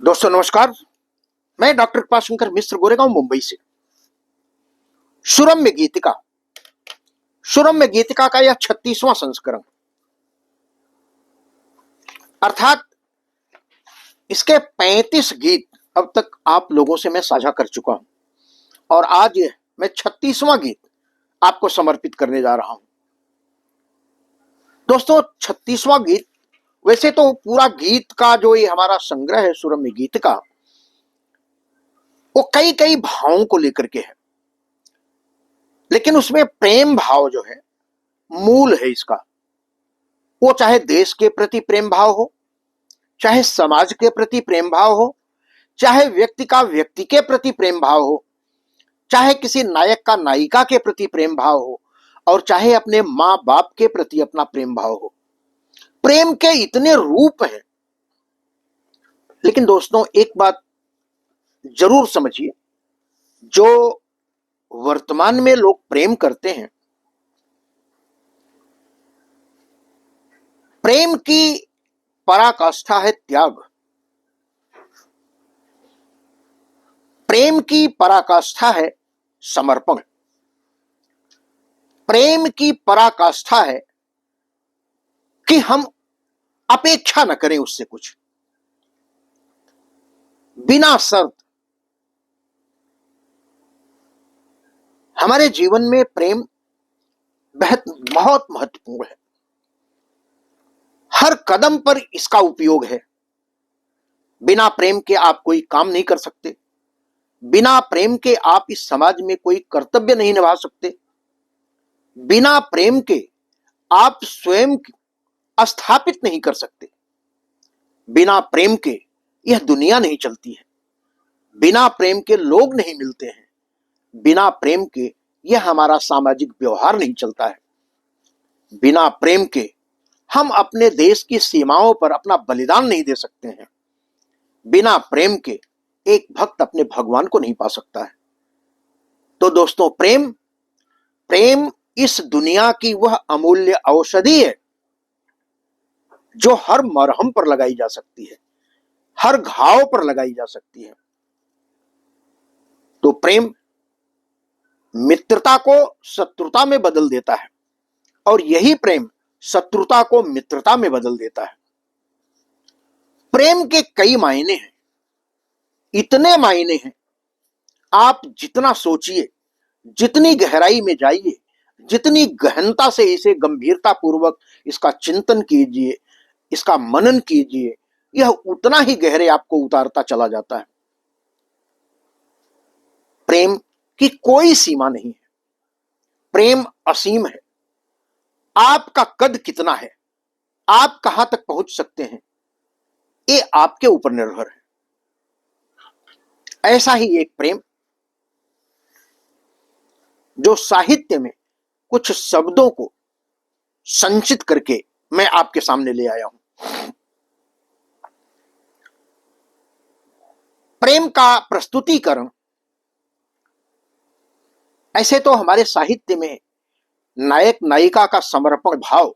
दोस्तों नमस्कार। मैं डॉक्टर कृपाशंकर मिश्र गोरेगांव मुंबई से। सुरम्य गीतिका सुरम्य गीतिका का यह 36वां संस्करण, अर्थात इसके 35 गीत अब तक आप लोगों से मैं साझा कर चुका हूं और आज मैं 36वां गीत आपको समर्पित करने जा रहा हूं। दोस्तों 36वां गीत, वैसे तो पूरा गीत का जो ये हमारा संग्रह है सुरम्य गीतिका, वो कई कई भावों को लेकर के है, लेकिन उसमें प्रेम भाव जो है मूल है इसका। वो चाहे देश के प्रति प्रेम भाव हो, चाहे समाज के प्रति प्रेम भाव हो, चाहे व्यक्ति का व्यक्ति के प्रति प्रेम भाव हो, चाहे किसी नायक का नायिका के प्रति प्रेम भाव हो, और चाहे अपने माँ बाप के प्रति अपना प्रेम भाव हो। प्रेम के इतने रूप हैं, लेकिन दोस्तों एक बात जरूर समझिए, जो वर्तमान में लोग प्रेम करते हैं, प्रेम की पराकाष्ठा है त्याग। प्रेम की पराकाष्ठा है समर्पण। प्रेम की पराकाष्ठा है कि हम अपेक्षा न करें उससे कुछ, बिना शर्त। हमारे जीवन में प्रेम बहुत महत्वपूर्ण है। हर कदम पर इसका उपयोग है। बिना प्रेम के आप कोई काम नहीं कर सकते। बिना प्रेम के आप इस समाज में कोई कर्तव्य नहीं निभा सकते। बिना प्रेम के आप स्वयं स्थापित नहीं कर सकते। बिना प्रेम के यह दुनिया नहीं चलती है। बिना प्रेम के लोग नहीं मिलते हैं। बिना प्रेम के यह हमारा सामाजिक व्यवहार नहीं चलता है। बिना प्रेम के हम अपने देश की सीमाओं पर अपना बलिदान नहीं दे सकते हैं। बिना प्रेम के एक भक्त अपने भगवान को नहीं पा सकता है। तो दोस्तों प्रेम प्रेम इस दुनिया की वह अमूल्य औषधि है जो हर मरहम पर लगाई जा सकती है, हर घाव पर लगाई जा सकती है। तो प्रेम मित्रता को शत्रुता में बदल देता है, और यही प्रेम शत्रुता को मित्रता में बदल देता है। प्रेम के कई मायने हैं, इतने मायने हैं, आप जितना सोचिए, जितनी गहराई में जाइए, जितनी गहनता से इसे गंभीरता पूर्वक इसका चिंतन कीजिए, इसका मनन कीजिए, यह उतना ही गहरे आपको उतारता चला जाता है। प्रेम की कोई सीमा नहीं है। प्रेम असीम है। आपका कद कितना है, आप कहां तक पहुंच सकते हैं, ये आपके ऊपर निर्भर है। ऐसा ही एक प्रेम जो साहित्य में कुछ शब्दों को संचित करके मैं आपके सामने ले आया हूं। प्रेम का प्रस्तुतिकरण, ऐसे तो हमारे साहित्य में नायक नायिका का समर्पण भाव,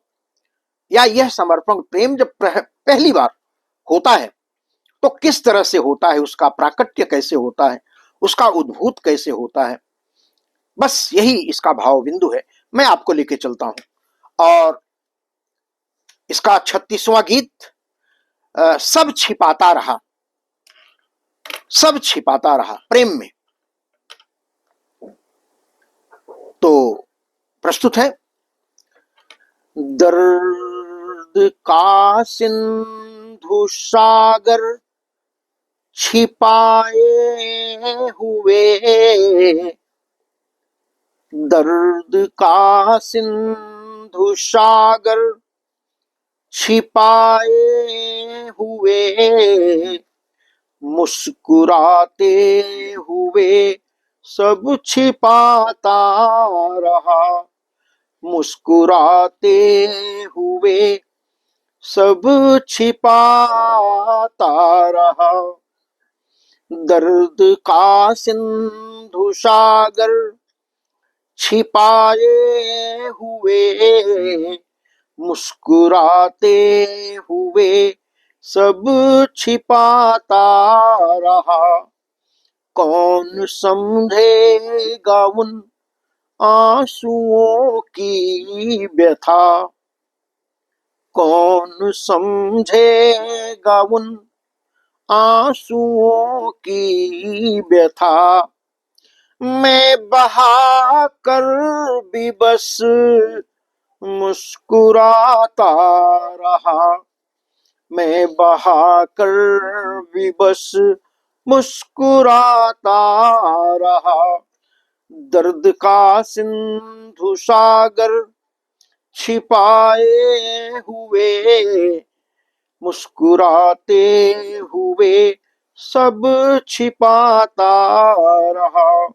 या यह समर्पण प्रेम जब पहली बार होता है तो किस तरह से होता है, उसका प्राकट्य कैसे होता है, उसका उद्भूत कैसे होता है, बस यही इसका भाव बिंदु है। मैं आपको लेके चलता हूं। और इसका 36वां गीत सब छिपाता रहा, सब छिपाता रहा प्रेम में। तो प्रस्तुत है। दर्द का सिंधु सागर छिपाए हुए, दर्द का सिंधु सागर छिपाए हुए, मुस्कुराते हुए सब छिपाता रहा, मुस्कुराते हुए सब छिपाता रहा। दर्द का सिंधु सागर छिपाए हुए, मुस्कुराते हुए सब छिपाता रहा। कौन समझेगा उन आंसुओं की व्यथा, कौन समझेगा उन आंसुओं की व्यथा। मैं बहा कर भी बस मुस्कुराता रहा, मैं बहा कर भी बस मुस्कुराता रहा। दर्द का सिंधु सागर छिपाए हुए, मुस्कुराते हुए सब छिपाता रहा।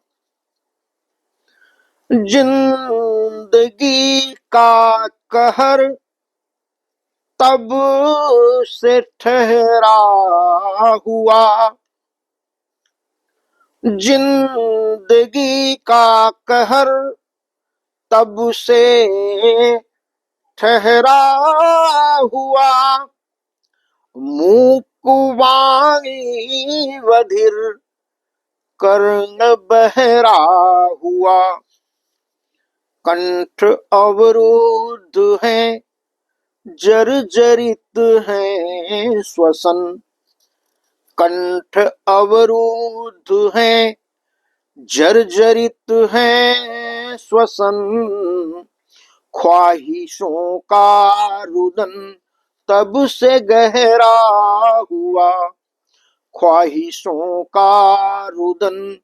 जिंदगी का कहर तब से ठहरा हुआ, जिंदगी का कहर तब से ठहरा हुआ। मुकुवाणी बधिर कर्ण बहरा हुआ। कंठ अवरुद्ध है, जर्जरित है श्वसन, कंठ अवरुद्ध है, जर्जरित है श्वसन। ख्वाहिशों का रुदन तब से गहरा हुआ, ख्वाहिशों का रुदन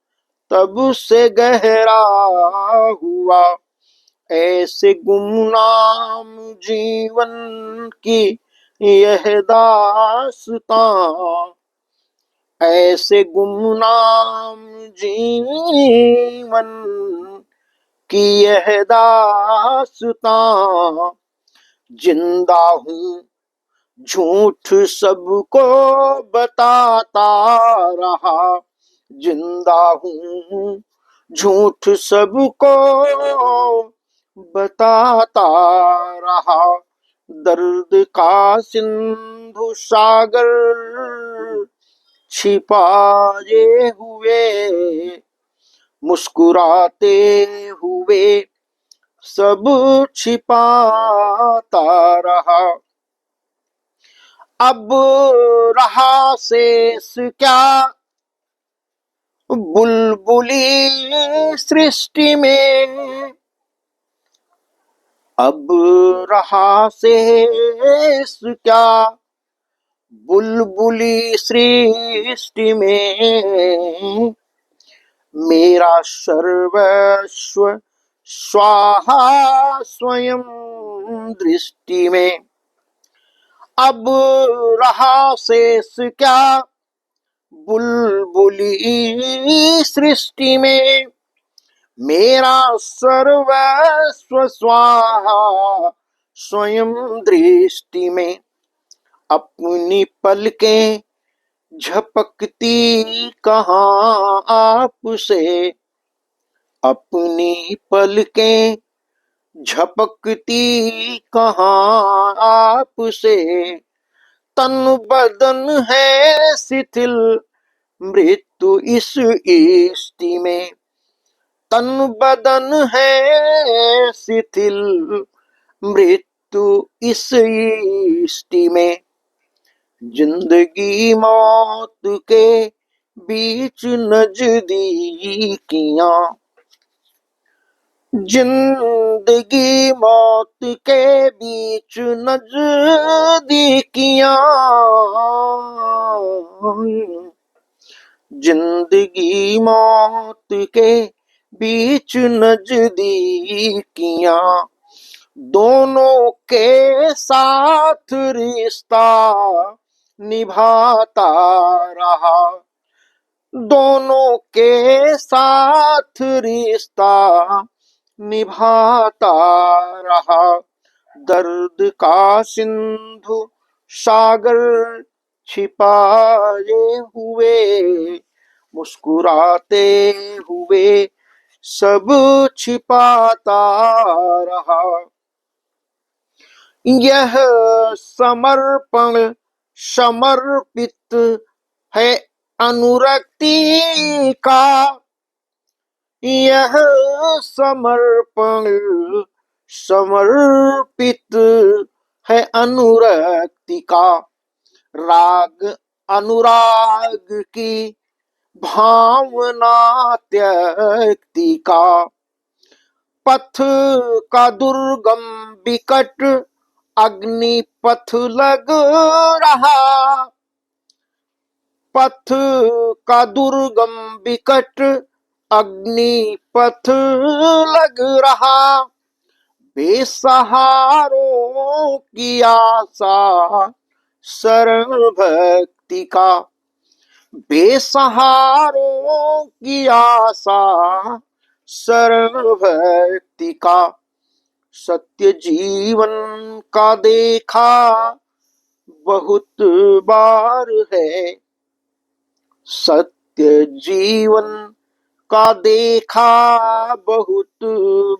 तब से गहरा हुआ। ऐसे गुमनाम जीवन की यह दास्तां, ऐसे गुमनाम जीवन की यह दास्तां। जिंदा हूँ झूठ सबको बताता रहा, जिंदा हूँ झूठ सबको बताता रहा। दर्द का सिंधु सागर छिपाए हुए, मुस्कुराते हुए सब छिपाता रहा। अब रहा शेष क्या बुलबुली सृष्टि में, अब रहा शेष क्या बुलबुली सृष्टि में। मेरा सर्वस्व स्वाहा स्वयं दृष्टि में। अब रहा शेष क्या बुलबुली सृष्टि में। मेरा सर्वस्व स्वाहा स्वयं दृष्टि में। अपनी पलकें झपकती कहाँ आपसे, अपनी पलकें झपकती कहाँ आपसे। तन बदन है शिथिल मृत्यु इस इष्टि में, तन बदन है शिथिल मृत्यु इस इष्टि में। जिंदगी मौत के बीच नजदीकियां, जिंदगी मौत के बीच नजदीकियां। जिंदगी मौत के बीच नजदीकियां। दोनों के साथ रिश्ता निभाता रहा, दोनों के साथ रिश्ता निभाता रहा। दर्द का सिंधु सागर छिपाए हुए, मुस्कुराते हुए सब छिपाता रहा। यह समर्पण समर्पित है अनुरक्ति का, यह समर्पण समर्पित है अनुरक्ति का। राग अनुराग की भावना त्यक्ति का, पथ का दुर्गम विकट अग्नि पथ लग रहा, पथ का दुर्गम विकट अग्नि पथ लग रहा। बेसहारों की आशा शरण भक्ति का, बेसहारों की आशा शरण भक्ति का। सत्य जीवन का देखा बहुत बार है, सत्य जीवन का देखा बहुत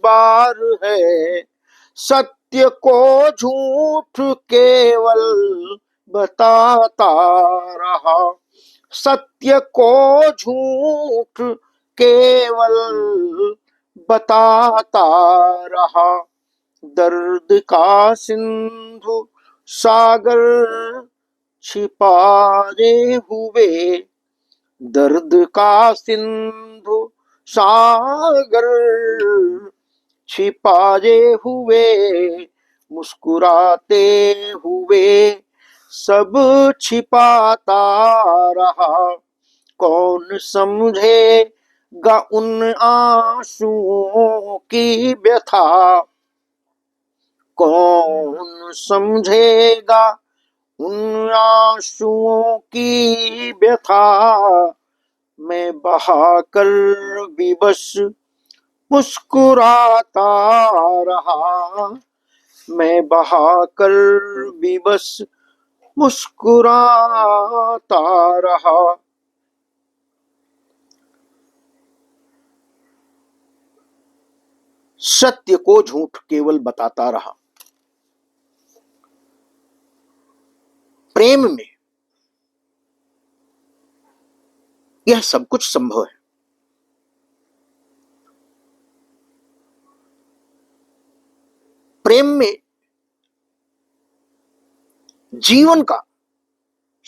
बार है। सत्य को झूठ केवल बताता रहा, सत्य को झूठ केवल बताता रहा। दर्द का सिंधु सागर छिपाए हुए, दर्द का सिंधु सागर छिपाए हुए, मुस्कुराते हुए सब छिपाता रहा। कौन समझेगा उन आंसुओं की व्यथा, कौन समझेगा उन आंसुओं की व्यथा। मैं बहाकर विवश मुस्कुराता रहा, मैं बहाकर विवश मुस्कुराता रहा। सत्य को झूठ केवल बताता रहा। प्रेम में यह सब कुछ संभव है। प्रेम में जीवन का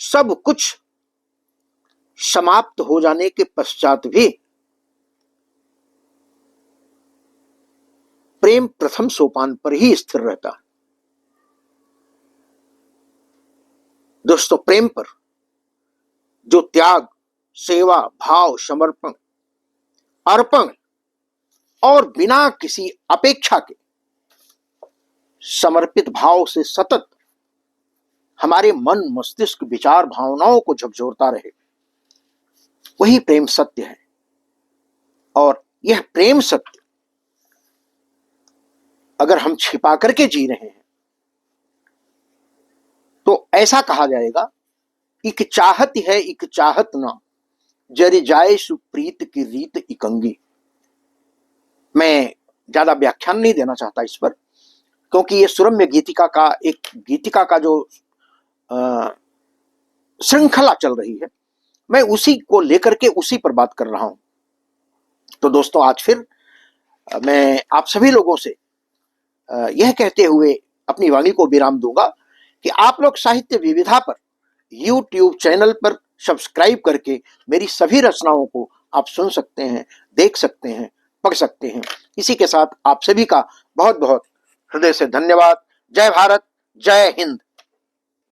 सब कुछ समाप्त हो जाने के पश्चात भी प्रेम प्रथम सोपान पर ही स्थिर रहता है। दोस्तों, प्रेम पर जो त्याग, सेवा, भाव, समर्पण, अर्पण और बिना किसी अपेक्षा के समर्पित भाव से सतत हमारे मन, मस्तिष्क, विचार, भावनाओं को झकझोरता रहे, वही प्रेम सत्य है। और यह प्रेम सत्य अगर हम छिपा करके जी रहे हैं तो ऐसा कहा जाएगा, इक चाहत है इक चाहत ना, जर जाए सुप्रीत की रीत इकंगी। मैं ज्यादा व्याख्यान नहीं देना चाहता इस पर, क्योंकि ये सुरम्य गीतिका का जो श्रृंखला चल रही है, मैं उसी को लेकर के उसी पर बात कर रहा हूं। तो दोस्तों, आज फिर मैं आप सभी लोगों से यह कहते हुए अपनी वाणी को विराम दूंगा कि आप लोग साहित्य विविधा पर YouTube चैनल पर सब्सक्राइब करके मेरी सभी रचनाओं को आप सुन सकते हैं, देख सकते हैं, पढ़ सकते हैं। इसी के साथ आप सभी का बहुत बहुत हृदय से धन्यवाद। जय भारत, जय हिंद।